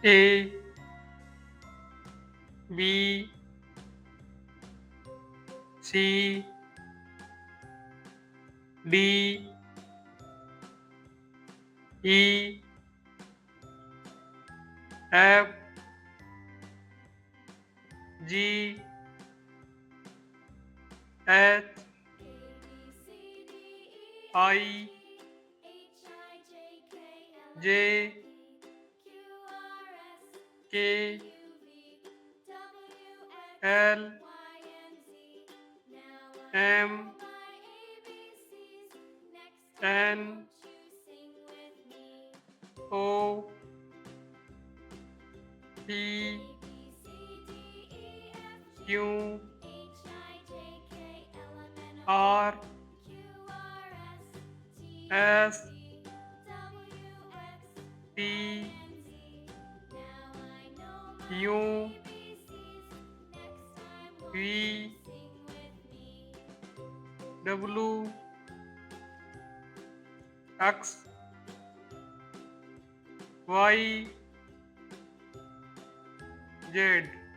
A B C D E F G H I J K L M N O P Q R S T U V W X Y Z.